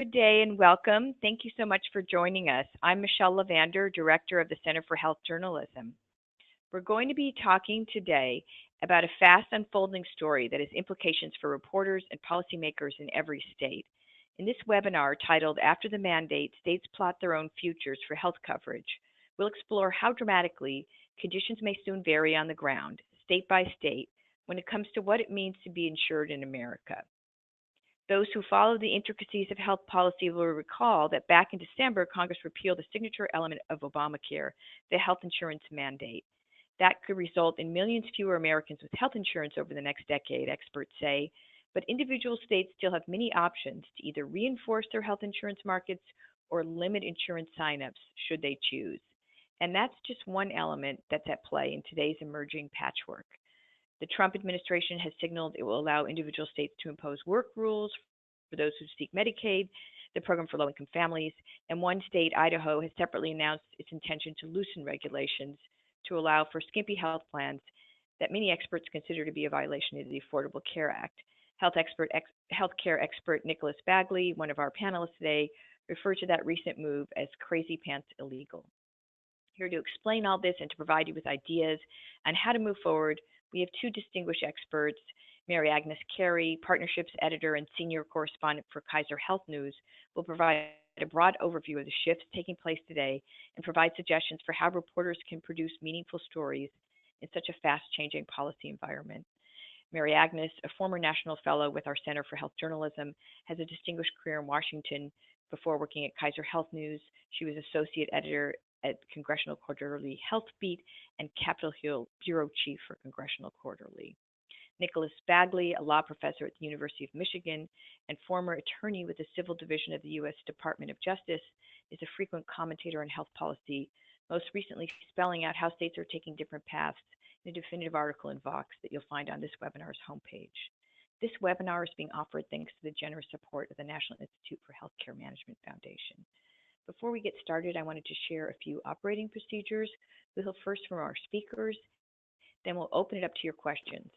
Good day and welcome. Thank you so much for joining us. I'm Michelle Lavander, Director of the Center for Health Journalism. We're going to be talking today about a fast unfolding story that has implications for reporters and policymakers in every state. In this webinar titled After the Mandate, States Plot Their Own Futures for Health Coverage, we'll explore how dramatically conditions may soon vary on the ground, state by state, when it comes to what it means to be insured in America. Those who follow the intricacies of health policy will recall that back in December, Congress repealed a signature element of Obamacare, the health insurance mandate. That could result in millions fewer Americans with health insurance over the next decade, experts say, but individual states still have many options to either reinforce their health insurance markets or limit insurance signups should they choose. And that's just one element that's at play in today's emerging patchwork. The Trump administration has signaled it will allow individual states to impose work rules for those who seek Medicaid, the program for low-income families, and one state, Idaho, has separately announced its intention to loosen regulations to allow for skimpy health plans that many experts consider to be a violation of the Affordable Care Act. Healthcare expert Nicholas Bagley, one of our panelists today, referred to that recent move as crazy pants illegal. Here to explain all this and to provide you with ideas on how to move forward, we have two distinguished experts. Mary Agnes Carey, Partnerships Editor and Senior Correspondent for Kaiser Health News, will provide a broad overview of the shifts taking place today and provide suggestions for how reporters can produce meaningful stories in such a fast-changing policy environment. Mary Agnes, a former National Fellow with our Center for Health Journalism, has a distinguished career in Washington. Before working at Kaiser Health News, she was Associate Editor at Congressional Quarterly Health Beat and Capitol Hill Bureau Chief for Congressional Quarterly. Nicholas Bagley, a law professor at the University of Michigan and former attorney with the Civil Division of the U.S. Department of Justice, is a frequent commentator on health policy, most recently spelling out how states are taking different paths in a definitive article in Vox that you'll find on this webinar's homepage. This webinar is being offered thanks to the generous support of the National Institute for Healthcare Management Foundation. Before we get started, I wanted to share a few operating procedures. We'll hear first from our speakers, then we'll open it up to your questions.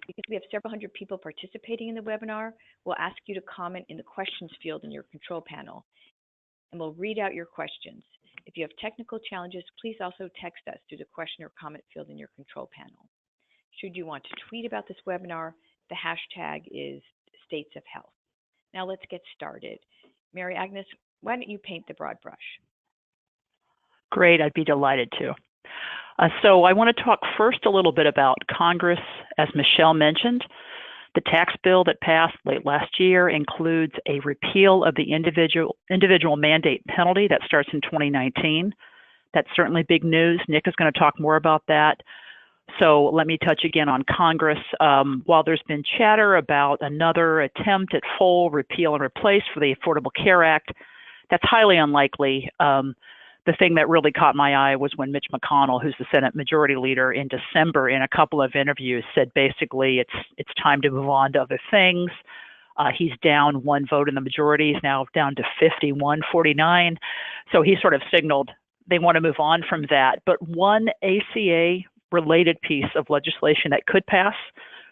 Because we have several hundred people participating in the webinar, we'll ask you to comment in the questions field in your control panel, and we'll read out your questions. If you have technical challenges, please also text us through the question or comment field in your control panel. Should you want to tweet about this webinar, the hashtag is States of Health. Now let's get started. Mary Agnes, why don't you paint the broad brush? Great, I'd be delighted to. So I want to talk first a little bit about Congress. As Michelle mentioned, the tax bill that passed late last year includes a repeal of the individual mandate penalty that starts in 2019. That's certainly big news. Nick is going to talk more about that. So let me touch again on Congress. While there's been chatter about another attempt at full repeal and replace for the Affordable Care Act, that's highly unlikely. The thing that really caught my eye was when Mitch McConnell, who's the Senate Majority Leader, in December in a couple of interviews said basically it's time to move on to other things. He's down one vote in the majority. He's now down to 51-49. So he sort of signaled they want to move on from that. But one ACA-related piece of legislation that could pass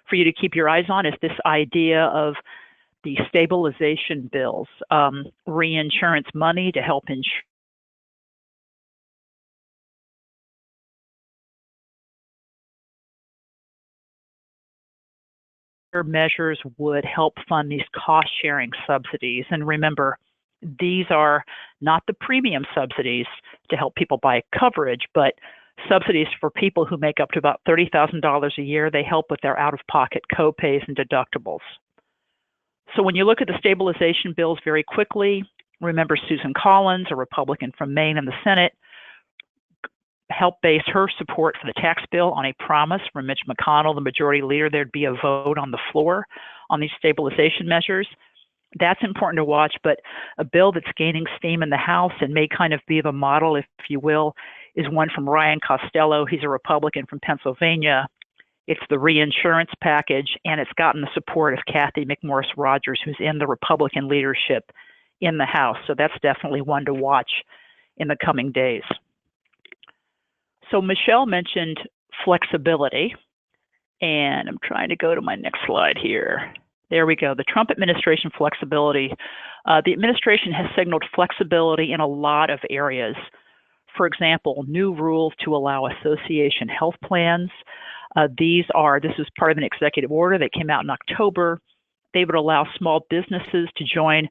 for you to keep your eyes on is this idea of the stabilization bills, reinsurance money to help insure measures would help fund these cost-sharing subsidies. And remember, these are not the premium subsidies to help people buy coverage, but subsidies for people who make up to about $30,000 a year. They help with their out-of-pocket co-pays and deductibles. So when you look at the stabilization bills very quickly, remember Susan Collins, a Republican from Maine in the Senate, helped base her support for the tax bill on a promise from Mitch McConnell, the Majority Leader, there'd be a vote on the floor on these stabilization measures. That's important to watch, but a bill that's gaining steam in the House and may kind of be the model, if you will, is one from Ryan Costello. He's a Republican from Pennsylvania. It's the reinsurance package, and it's gotten the support of Kathy McMorris Rodgers, who's in the Republican leadership in the House. So that's definitely one to watch in the coming days. So Michelle mentioned flexibility, and I'm trying to go to my next slide here. There we go. The Trump administration flexibility. The administration has signaled flexibility in a lot of areas. For example, new rules to allow association health plans. This is part of an executive order that came out in October. They would allow small businesses to join,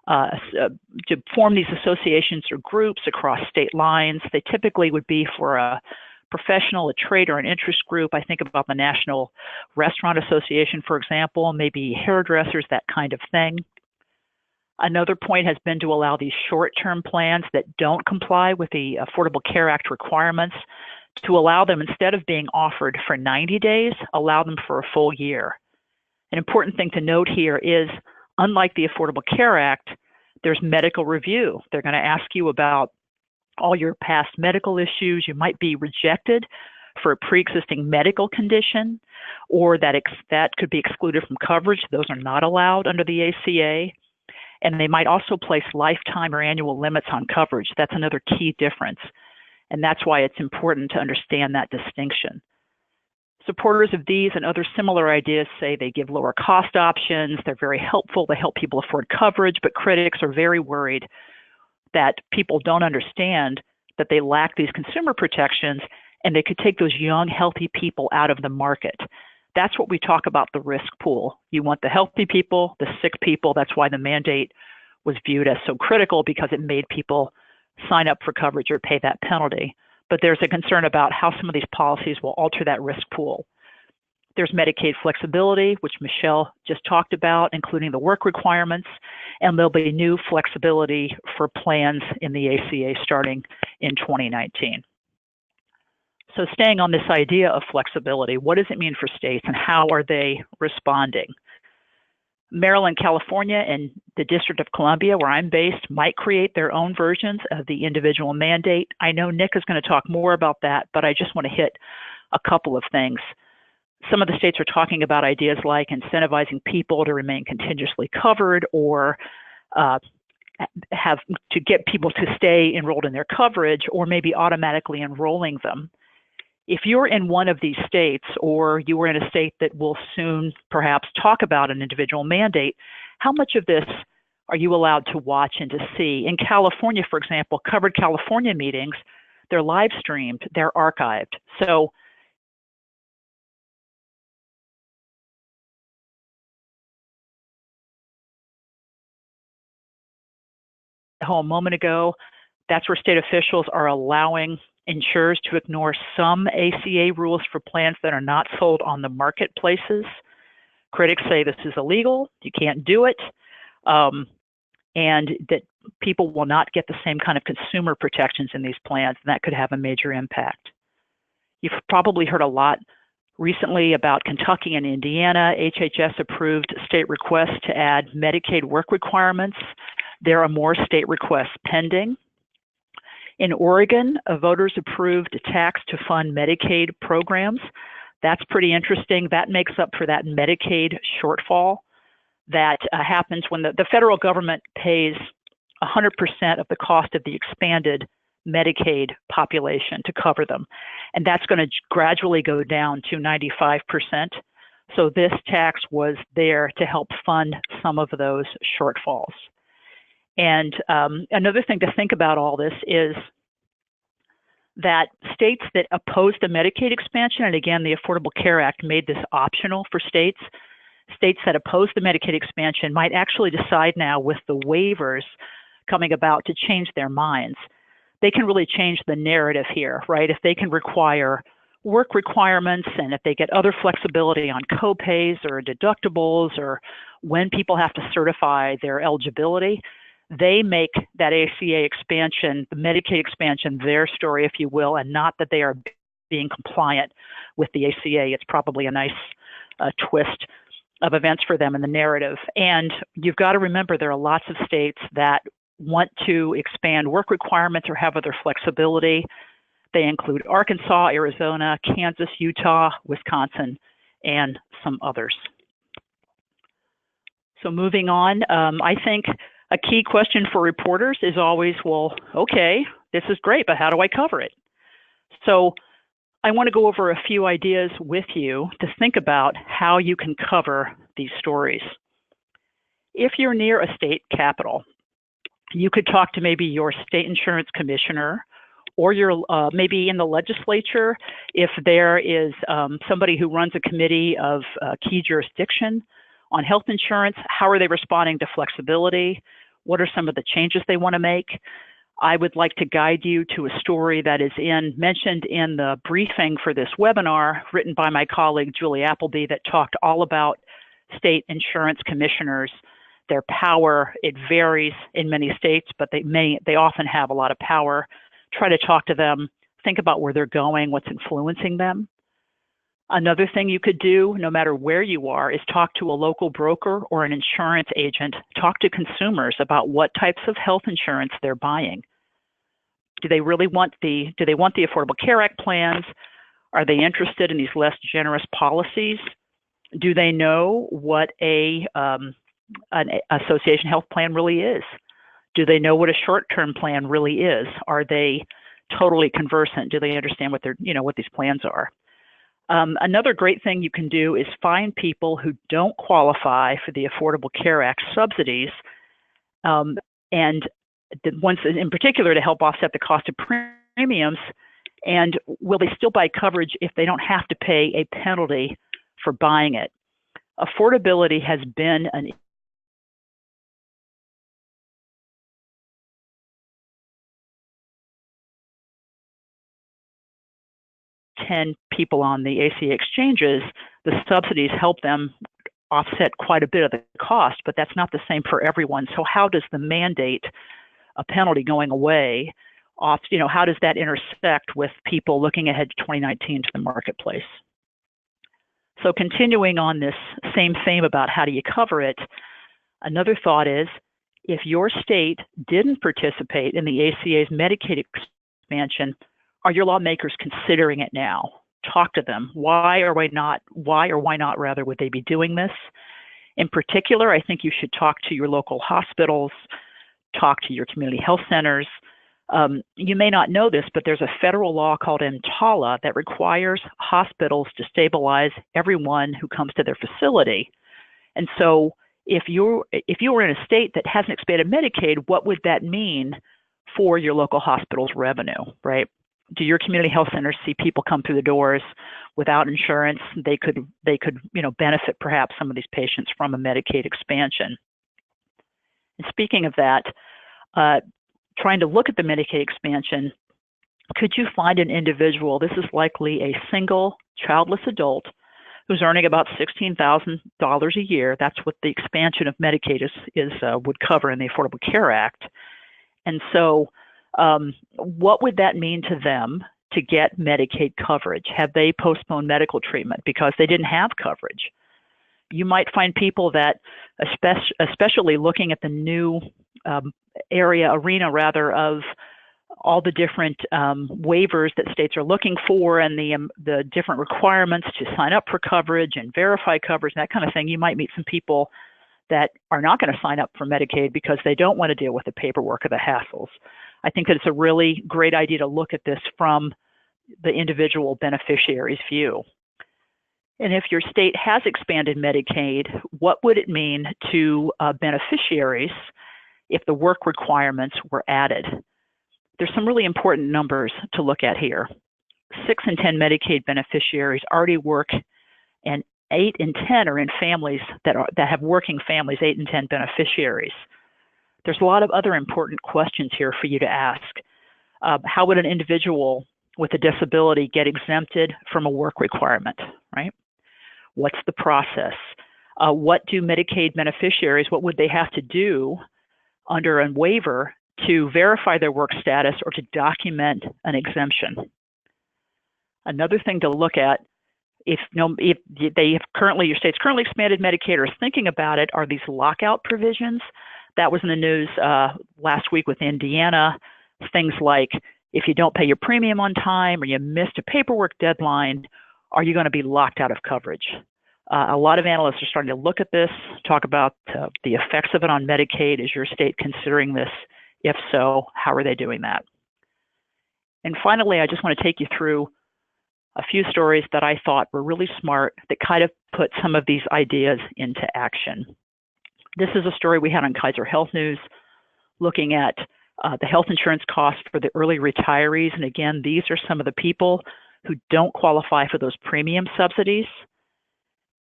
to form these associations or groups across state lines. They typically would be for a professional, a trade, or an interest group. I think about the National Restaurant Association, for example, maybe hairdressers, that kind of thing. Another point has been to allow these short-term plans that don't comply with the Affordable Care Act requirements to allow them, instead of being offered for 90 days, allow them for a full year. An important thing to note here is, unlike the Affordable Care Act, there's medical review. They're going to ask you about all your past medical issues. You might be rejected for a pre-existing medical condition, or that could be excluded from coverage. Those are not allowed under the ACA. And they might also place lifetime or annual limits on coverage. That's another key difference. And that's why it's important to understand that distinction. Supporters of these and other similar ideas say they give lower cost options. They're very helpful. They help people afford coverage, but critics are very worried that people don't understand that they lack these consumer protections and they could take those young, healthy people out of the market. That's what we talk about the risk pool. You want the healthy people, the sick people. That's why the mandate was viewed as so critical, because it made people sign up for coverage or pay that penalty. But there's a concern about how some of these policies will alter that risk pool. There's Medicaid flexibility, which Michelle just talked about, including the work requirements, and there'll be new flexibility for plans in the ACA starting in 2019. So staying on this idea of flexibility, what does it mean for states and how are they responding? Maryland, California, and the District of Columbia, where I'm based, might create their own versions of the individual mandate. I know Nick is going to talk more about that, but I just want to hit a couple of things. Some of the states are talking about ideas like incentivizing people to remain contingently covered, or have to get people to stay enrolled in their coverage, or maybe automatically enrolling them. If you're in one of these states, or you are in a state that will soon perhaps talk about an individual mandate, how much of this are you allowed to watch and to see? In California, for example, Covered California meetings, they're live streamed, they're archived. So a moment ago, that's where state officials are allowing insurers to ignore some ACA rules for plans that are not sold on the marketplaces. Critics say this is illegal, you can't do it, and that people will not get the same kind of consumer protections in these plans, and that could have a major impact. You've probably heard a lot recently about Kentucky and Indiana. HHS approved state requests to add Medicaid work requirements. There are more state requests pending. In Oregon, voters approved a tax to fund Medicaid programs. That's pretty interesting. That makes up for that Medicaid shortfall that happens when the federal government pays 100% of the cost of the expanded Medicaid population to cover them. And that's going to gradually go down to 95%. So this tax was there to help fund some of those shortfalls. And another thing to think about all this is that states that opposed the Medicaid expansion, and again, the Affordable Care Act made this optional for states, states that opposed the Medicaid expansion might actually decide now with the waivers coming about to change their minds. They can really change the narrative here, right? If they can require work requirements, and if they get other flexibility on copays or deductibles, or when people have to certify their eligibility, they make that ACA expansion, the Medicaid expansion, their story, if you will, and not that they are being compliant with the ACA. It's probably a nice twist of events for them in the narrative. And you've got to remember there are lots of states that want to expand work requirements or have other flexibility. They include Arkansas, Arizona, Kansas, Utah, Wisconsin, and some others. So moving on, I think a key question for reporters is always, well, okay, this is great, but how do I cover it? So I want to go over a few ideas with you to think about how you can cover these stories. If you're near a state capital, you could talk to maybe your state insurance commissioner, or your maybe in the legislature, if there is somebody who runs a committee of key jurisdiction on health insurance. How are they responding to flexibility? What are some of the changes they want to make? I would like to guide you to a story that is mentioned in the briefing for this webinar, written by my colleague Julie Appleby, that talked all about state insurance commissioners. Their power, it varies in many states, but they often have a lot of power. Try to talk to them, think about where they're going, what's influencing them. Another thing you could do, no matter where you are, is talk to a local broker or an insurance agent. Talk to consumers about what types of health insurance they're buying. Do they want the Affordable Care Act plans? Are they interested in these less generous policies? Do they know what an association health plan really is? Do they know what a short-term plan really is? Are they totally conversant? Do they understand what these plans are? Another great thing you can do is find people who don't qualify for the Affordable Care Act subsidies, and the ones in particular to help offset the cost of premiums. And will they still buy coverage if they don't have to pay a penalty for buying it? Affordability has been an 10 people on the ACA exchanges, the subsidies help them offset quite a bit of the cost, but that's not the same for everyone. So how does the mandate a penalty going away, how does that intersect with people looking ahead to 2019 to the marketplace? So continuing on this same theme about how do you cover it, another thought is, if your state didn't participate in the ACA's Medicaid expansion, are your lawmakers considering it now? Talk to them. Why or why not would they be doing this? In particular, I think you should talk to your local hospitals, talk to your community health centers. You may not know this, but there's a federal law called EMTALA that requires hospitals to stabilize everyone who comes to their facility. And so if you were in a state that hasn't expanded Medicaid, what would that mean for your local hospital's revenue, right? Do your community health centers see people come through the doors without insurance? They could benefit perhaps some of these patients from a Medicaid expansion. And speaking of that, trying to look at the Medicaid expansion, could you find an individual, this is likely a single childless adult who's earning about $16,000 a year. That's what the expansion of Medicaid would cover in the Affordable Care Act. And so what would that mean to them to get Medicaid coverage? Have they postponed medical treatment because they didn't have coverage? You might find people that, especially looking at the new arena of all the different waivers that states are looking for, and the different requirements to sign up for coverage and verify coverage, and that kind of thing. You might meet some people that are not going to sign up for Medicaid because they don't want to deal with the paperwork or the hassles. I think that it's a really great idea to look at this from the individual beneficiary's view. And if your state has expanded Medicaid, what would it mean to beneficiaries if the work requirements were added? There's some really important numbers to look at here. 6 in 10 Medicaid beneficiaries already work, and 8 in 10 are in families that have working families, 8 in 10 beneficiaries. There's a lot of other important questions here for you to ask. How would an individual with a disability get exempted from a work requirement, right? What's the process? What do Medicaid beneficiaries, what would they have to do under a waiver to verify their work status or to document an exemption? Another thing to look at, if your state's currently expanded Medicaid or is thinking about it, are these lockout provisions. That was in the news last week with Indiana. Things like, if you don't pay your premium on time or you missed a paperwork deadline, are you going to be locked out of coverage? A lot of analysts are starting to look at this, talk about the effects of it on Medicaid. Is your state considering this? If so, how are they doing that? And finally, I just want to take you through a few stories that I thought were really smart that kind of put some of these ideas into action. This is a story we had on Kaiser Health News looking at the health insurance costs for the early retirees. And again, these are some of the people who don't qualify for those premium subsidies.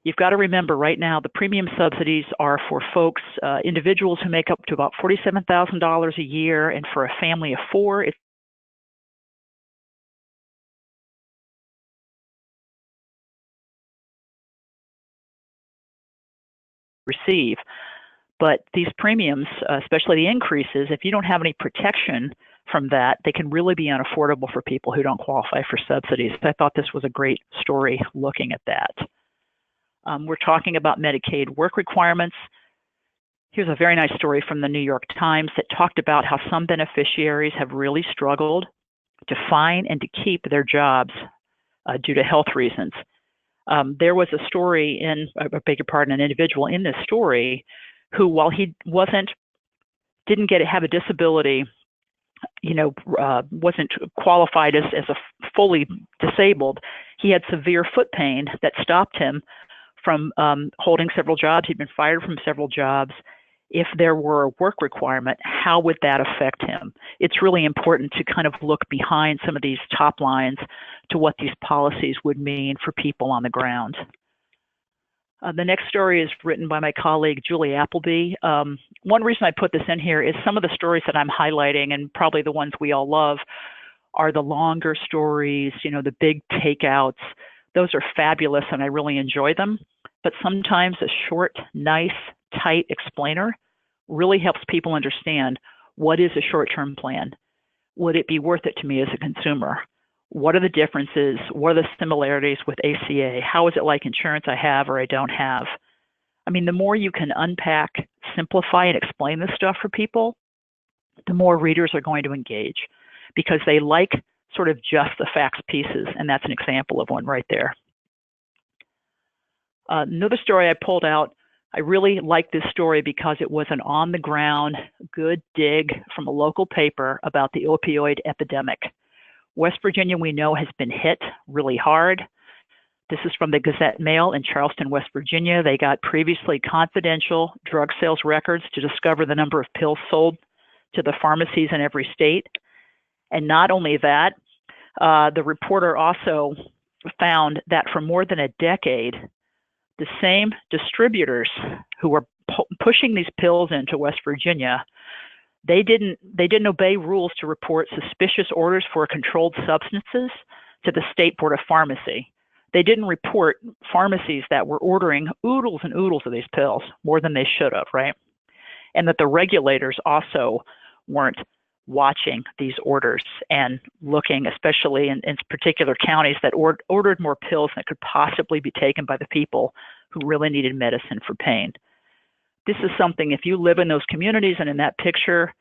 You've got to remember right now, the premium subsidies are for folks, individuals who make up to about $47,000 a year, and for a family of four, it's receive. But these premiums, especially the increases, if you don't have any protection from that, they can really be unaffordable for people who don't qualify for subsidies. I thought this was a great story looking at that. We're talking about Medicaid work requirements. Here's a very nice story from the New York Times that talked about how some beneficiaries have really struggled to find and to keep their jobs due to health reasons. There was a story I beg your pardon, an individual in this story who, while he didn't have a disability, wasn't qualified as a fully disabled, he had severe foot pain that stopped him from holding several jobs. He'd been fired from several jobs. If there were a work requirement, how would that affect him? It's really important to kind of look behind some of these top lines to what these policies would mean for people on the ground. The next story is written by my colleague, Julie Appleby. One reason I put this in here is some of the stories that I'm highlighting, and probably the ones we all love, are the longer stories, the big takeouts. Those are fabulous, and I really enjoy them. But sometimes a short, nice, tight explainer really helps people understand what is a short-term plan. Would it be worth it to me as a consumer? What are the differences? What are the similarities with ACA? How is it like insurance I have or I don't have? I mean, the more you can unpack, simplify, and explain this stuff for people, the more readers are going to engage because they like sort of just the facts pieces, and that's an example of one right there. Another story I pulled out, I really like this story because it was an on-the-ground, good dig from a local paper about the opioid epidemic. West Virginia, we know, has been hit really hard. This is from the Gazette Mail in Charleston, West Virginia. They got previously confidential drug sales records to discover the number of pills sold to the pharmacies in every state. And not only that, the reporter also found that for more than a decade, the same distributors who were pushing these pills into West Virginia, they didn't obey rules to report suspicious orders for controlled substances to the State Board of Pharmacy. They didn't report pharmacies that were ordering oodles and oodles of these pills, more than they should have, right? And that the regulators also weren't watching these orders and looking, especially in particular counties that ordered more pills that could possibly be taken by the people who really needed medicine for pain. This is something, if you live in those communities, and in that picture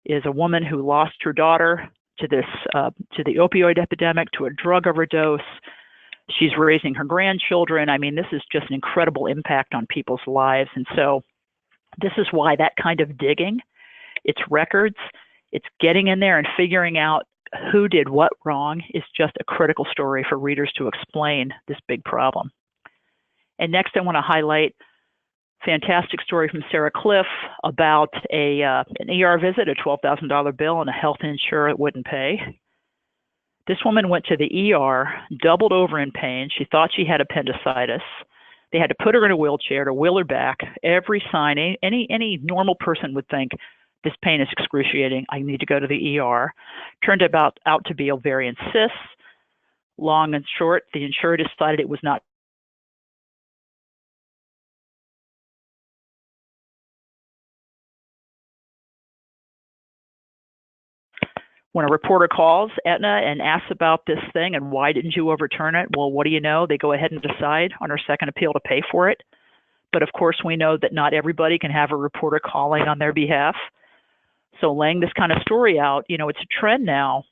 is a woman who lost her daughter to the opioid epidemic, to a drug overdose. She's raising her grandchildren. I mean, this is just an incredible impact on people's lives. And so this is why that kind of digging, it's records, it's getting in there and figuring out who did what wrong is just a critical story for readers to explain this big problem. And next I want to highlight a fantastic story from Sarah Kliff about an ER visit, a $12,000 bill, and a health insurer that wouldn't pay. This woman went to the ER, doubled over in pain. She thought she had appendicitis. They had to put her in a wheelchair to wheel her back. Every sign, any normal person would think, this pain is excruciating. I need to go to the ER. Turned out to be ovarian cysts. Long and short, the insurer decided it was not. When a reporter calls Aetna and asks about this thing and why didn't you overturn it, well, what do you know? They go ahead and decide on her second appeal to pay for it. But of course, we know that not everybody can have a reporter calling on their behalf. So laying this kind of story out, it's a trend now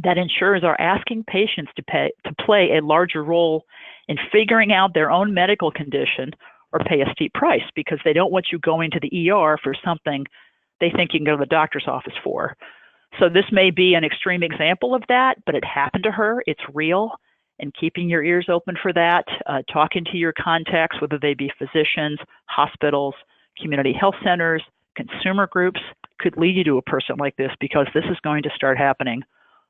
that insurers are asking patients to play a larger role in figuring out their own medical condition or pay a steep price because they don't want you going to the ER for something they think you can go to the doctor's office for. So this may be an extreme example of that, but it happened to her. It's real. and keeping your ears open for that, talking to your contacts, whether they be physicians, hospitals, community health centers, consumer groups, could lead you to a person like this, because this is going to start happening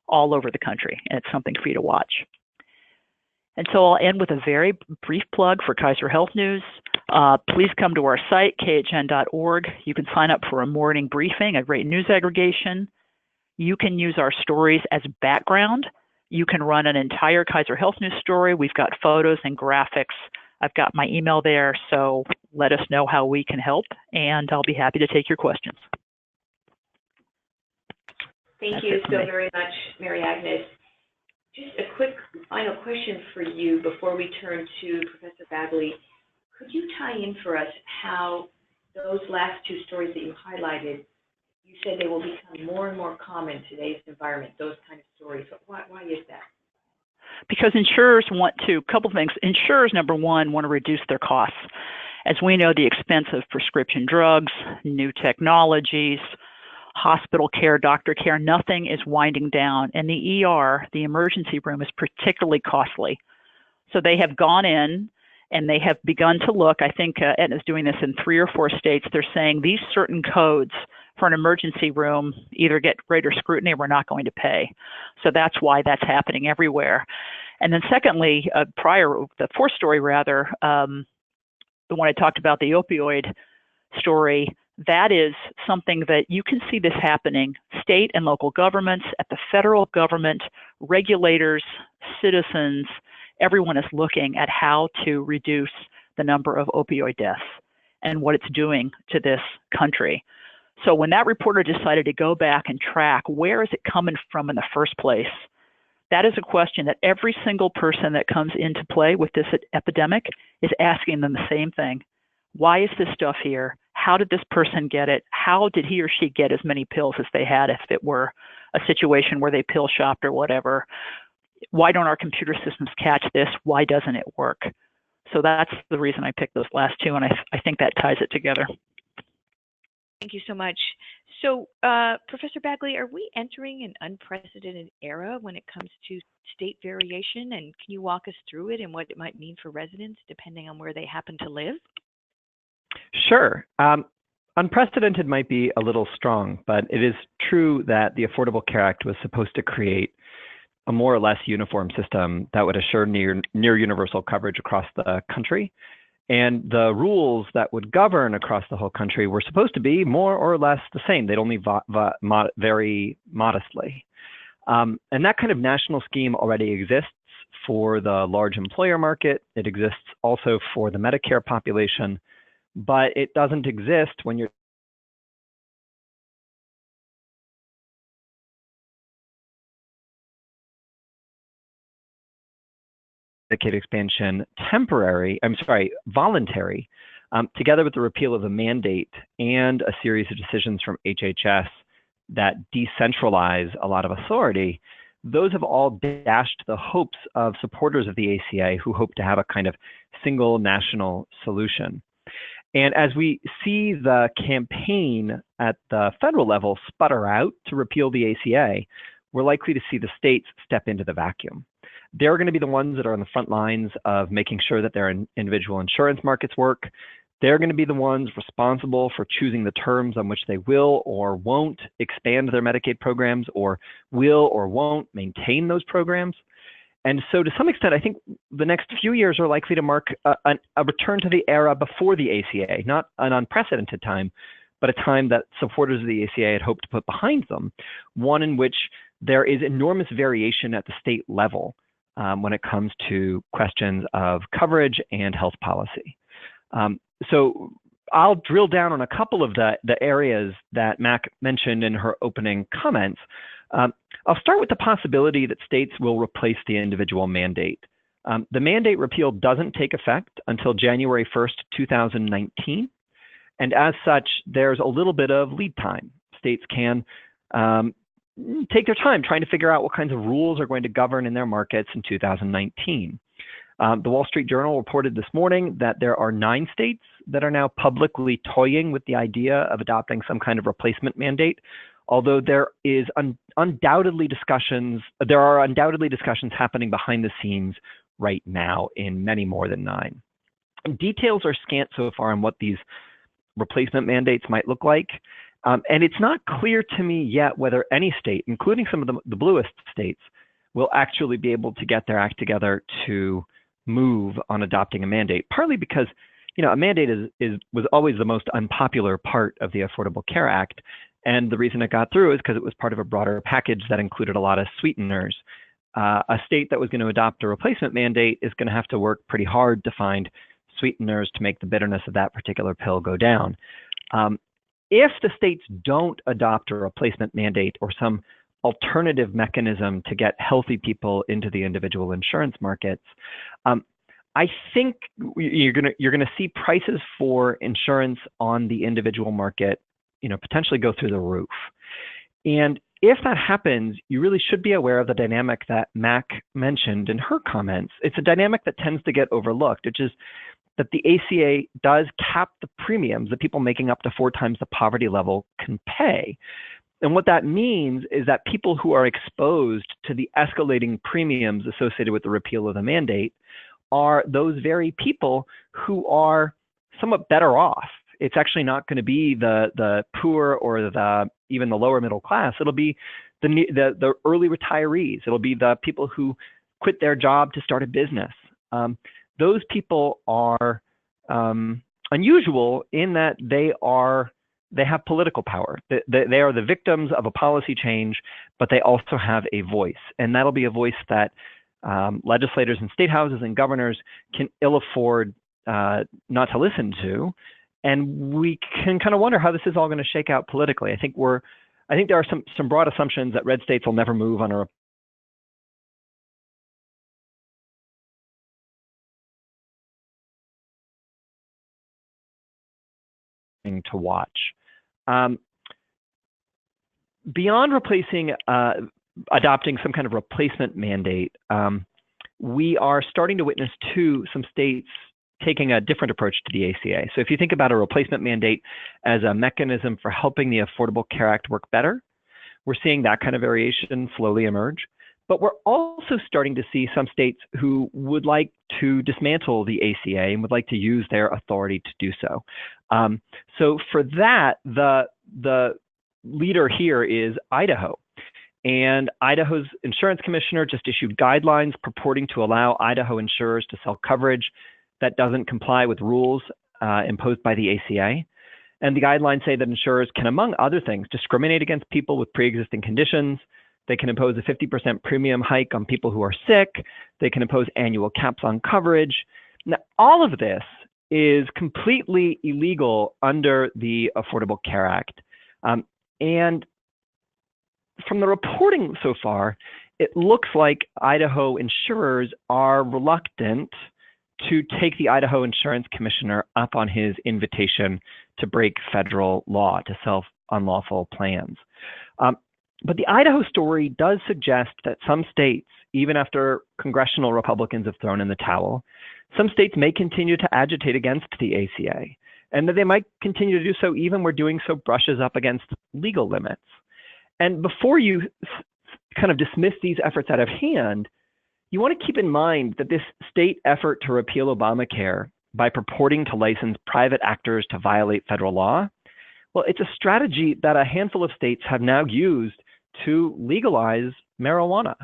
all over the country, and it's something for you to watch. And so I'll end with a very brief plug for Kaiser Health News. Please come to our site, khn.org. You can sign up for a morning briefing, a great news aggregation. You can use our stories as background. You can run an entire Kaiser Health News story. We've got photos and graphics. I've got my email there, so let us know how we can help, and I'll be happy to take your questions. Thank you so very much, Mary Agnes. Just a quick final question for you before we turn to Professor Bagley. Could you tie in for us how those last two stories that you highlighted, you said they will become more and more common in today's environment, those kind of stories. Why is that? Because insurers want to, a couple of things. Insurers, number one, want to reduce their costs. As we know, the expense of prescription drugs, new technologies, hospital care, doctor care, nothing is winding down. And the ER, the emergency room, is particularly costly. So they have gone in and they have begun to look. I think Aetna's doing this in 3 or 4 states. They're saying these certain codes for an emergency room either get greater scrutiny or we're not going to pay. So that's why that's happening everywhere. And then secondly, the fourth story rather, the one I talked about, the opioid story, that is something that you can see this happening, state and local governments, at the federal government, regulators, citizens, everyone is looking at how to reduce the number of opioid deaths and what it's doing to this country. So when that reporter decided to go back and track where is it coming from in the first place, that is a question that every single person that comes into play with this epidemic is asking them the same thing. Why is this stuff here? How did this person get it? How did he or she get as many pills as they had if it were a situation where they pill shopped or whatever? Why don't our computer systems catch this? Why doesn't it work? So that's the reason I picked those last two, and I think that ties it together. Thank you so much. So, Professor Bagley, are we entering an unprecedented era when it comes to state variation? And can you walk us through it and what it might mean for residents depending on where they happen to live? Sure. Unprecedented might be a little strong, but it is true that the Affordable Care Act was supposed to create a more or less uniform system that would assure near universal coverage across the country. And the rules that would govern across the whole country were supposed to be more or less the same. They'd only vary modestly. And that kind of national scheme already exists for the large employer market. It exists also for the Medicare population, but it doesn't exist when you're Medicaid expansion voluntary, together with the repeal of the mandate and a series of decisions from HHS that decentralize a lot of authority. Those have all dashed the hopes of supporters of the ACA who hope to have a kind of single national solution. And as we see the campaign at the federal level sputter out to repeal the ACA, we're likely to see the states step into the vacuum. They're going to be the ones that are on the front lines of making sure that their individual insurance markets work. They're going to be the ones responsible for choosing the terms on which they will or won't expand their Medicaid programs, or will or won't maintain those programs. And so to some extent, I think the next few years are likely to mark a return to the era before the ACA, not an unprecedented time, but a time that supporters of the ACA had hoped to put behind them, one in which there is enormous variation at the state level when it comes to questions of coverage and health policy. So I'll drill down on a couple of the areas that Mac mentioned in her opening comments. I'll start with the possibility that states will replace the individual mandate. The mandate repeal doesn't take effect until January 1st, 2019. And as such, there's a little bit of lead time. States can take their time trying to figure out what kinds of rules are going to govern in their markets in 2019. The Wall Street Journal reported this morning that there are 9 states that are now publicly toying with the idea of adopting some kind of replacement mandate. although there are undoubtedly discussions happening behind the scenes right now in many more than 9. Details are scant so far on what these replacement mandates might look like. And it's not clear to me yet whether any state, including some of the bluest states, will actually be able to get their act together to move on adopting a mandate, partly because a mandate was always the most unpopular part of the Affordable Care Act. And the reason it got through is because it was part of a broader package that included a lot of sweeteners. A state that was going to adopt a replacement mandate is going to have to work pretty hard to find sweeteners to make the bitterness of that particular pill go down. If the states don't adopt a replacement mandate or some alternative mechanism to get healthy people into the individual insurance markets, I think you're gonna see prices for insurance on the individual market, potentially go through the roof. And if that happens, you really should be aware of the dynamic that Mac mentioned in her comments. It's a dynamic that tends to get overlooked, which is that the ACA does cap the premiums that people making up to 4 times the poverty level can pay. And what that means is that people who are exposed to the escalating premiums associated with the repeal of the mandate are those very people who are somewhat better off. It's actually not going to be the poor or even the lower middle class. It'll be the early retirees. It'll be the people who quit their job to start a business. Those people are unusual in that they have political power. They are the victims of a policy change, but they also have a voice. And that'll be a voice that legislators in state houses and governors can ill afford not to listen to. And we can kind of wonder how this is all going to shake out politically. I think there are some broad assumptions that red states will never move on a to watch. Beyond adopting some kind of replacement mandate, we are starting to witness some states taking a different approach to the ACA. So if you think about a replacement mandate as a mechanism for helping the Affordable Care Act work better, we're seeing that kind of variation slowly emerge. But we're also starting to see some states who would like to dismantle the ACA and would like to use their authority to do so. So for that, the leader here is Idaho. And Idaho's insurance commissioner just issued guidelines purporting to allow Idaho insurers to sell coverage that doesn't comply with rules imposed by the ACA. And the guidelines say that insurers can, among other things, discriminate against people with pre-existing conditions. They can impose a 50% premium hike on people who are sick. They can impose annual caps on coverage. Now, all of this is completely illegal under the Affordable Care Act. And from the reporting so far, it looks like Idaho insurers are reluctant to take the Idaho Insurance Commissioner up on his invitation to break federal law, to sell unlawful plans. But the Idaho story does suggest that some states, even after congressional Republicans have thrown in the towel, some states may continue to agitate against the ACA, and that they might continue to do so even where doing so brushes up against legal limits. And before you kind of dismiss these efforts out of hand, you want to keep in mind that this state effort to repeal Obamacare by purporting to license private actors to violate federal law, well, it's a strategy that a handful of states have now used to legalize marijuana.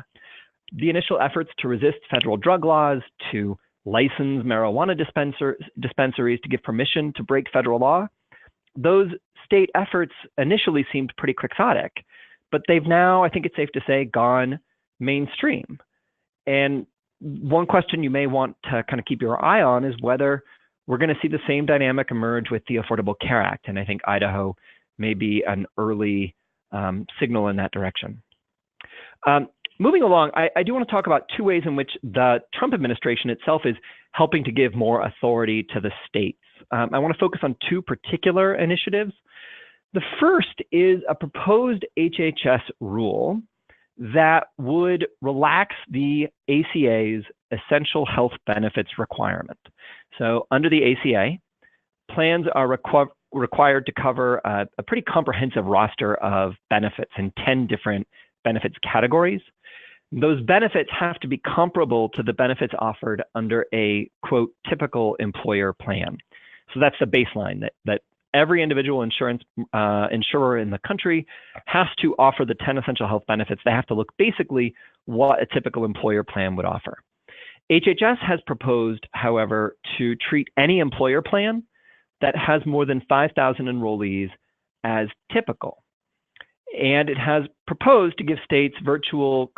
The initial efforts to resist federal drug laws, to license marijuana dispensaries, to give permission to break federal law, those state efforts initially seemed pretty quixotic, but they've now, I think it's safe to say, gone mainstream. And one question you may want to kind of keep your eye on is whether we're going to see the same dynamic emerge with the Affordable Care Act. And I think Idaho may be an early signal in that direction. Moving along, I do want to talk about 2 ways in which the Trump administration itself is helping to give more authority to the states. I want to focus on 2 particular initiatives. The first is a proposed HHS rule that would relax the ACA's essential health benefits requirement. So under the ACA, plans are required to cover a pretty comprehensive roster of benefits in 10 different benefits categories. Those benefits have to be comparable to the benefits offered under a, quote, typical employer plan. So that's the baseline, that every individual insurer in the country has to offer the 10 essential health benefits. They have to look basically what a typical employer plan would offer. HHS has proposed, however, to treat any employer plan that has more than 5,000 enrollees as typical. And it has proposed to give states virtual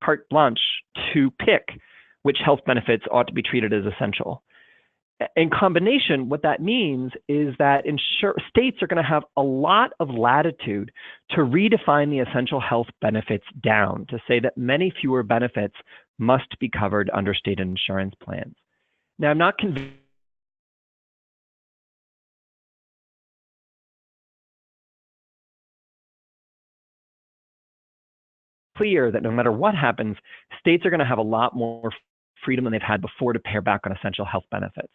carte blanche to pick which health benefits ought to be treated as essential. In combination, what that means is that states are going to have a lot of latitude to redefine the essential health benefits down, to say that many fewer benefits must be covered under state insurance plans. Now, I'm not convinced clear that no matter what happens, states are going to have a lot more freedom than they've had before to pare back on essential health benefits.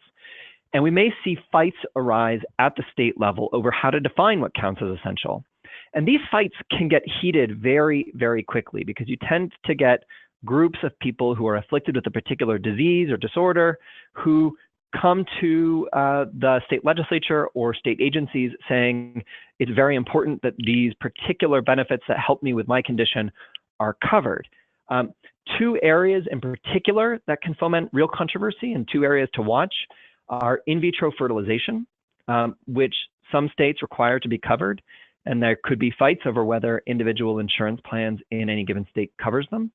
And we may see fights arise at the state level over how to define what counts as essential. And these fights can get heated very, very quickly because you tend to get groups of people who are afflicted with a particular disease or disorder who come to the state legislature or state agencies saying it's very important that these particular benefits that help me with my condition are covered. Two areas in particular that can foment real controversy and two areas to watch are in vitro fertilization, which some states require to be covered, and there could be fights over whether individual insurance plans in any given state covers them.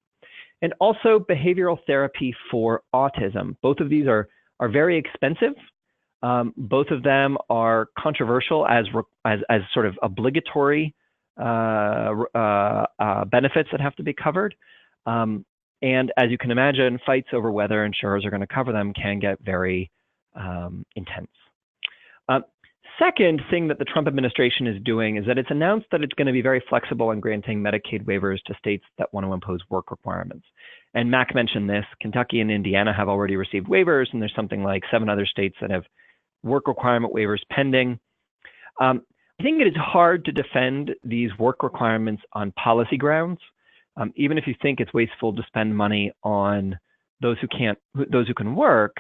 And also behavioral therapy for autism. Both of these are very expensive. Both of them are controversial as sort of obligatory benefits that have to be covered. And as you can imagine, fights over whether insurers are going to cover them can get very intense. Second thing that the Trump administration is doing is that it's announced that it's going to be very flexible in granting Medicaid waivers to states that want to impose work requirements. And Mac mentioned this. Kentucky and Indiana have already received waivers, and there's something like 7 other states that have work requirement waivers pending. I think it is hard to defend these work requirements on policy grounds, even if you think it's wasteful to spend money on those who can work.